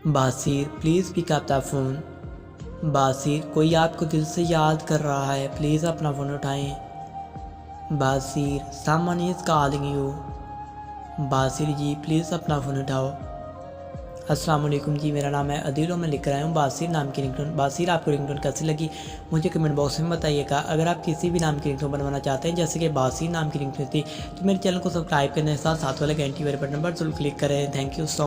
बासिर please pick up the phone. Basir कोई आपको दिल से याद कर रहा है, प्लीज़ अपना फ़ोन उठाएं। Basir someone is calling you. Basir ji please अपना फ़ोन उठाओ। अस्सलाम वालेकुम जी, मेरा नाम है अदील और मैं लिख रहा हूँ बासिर नाम की रिंगटोन। बासिर आपको रिंगटोन कैसी लगी मुझे कमेंट बॉक्स में बताइएगा। अगर आप किसी भी नाम की रिंगटोन बनवाना चाहते हैं जैसे कि बासिर नाम की रिंगटोन थी तो मेरे चैनल को सब्सक्राइब करने के साथ साथ वाले घंटी वाले बटन पर जरूर क्लिक करें। Thank you so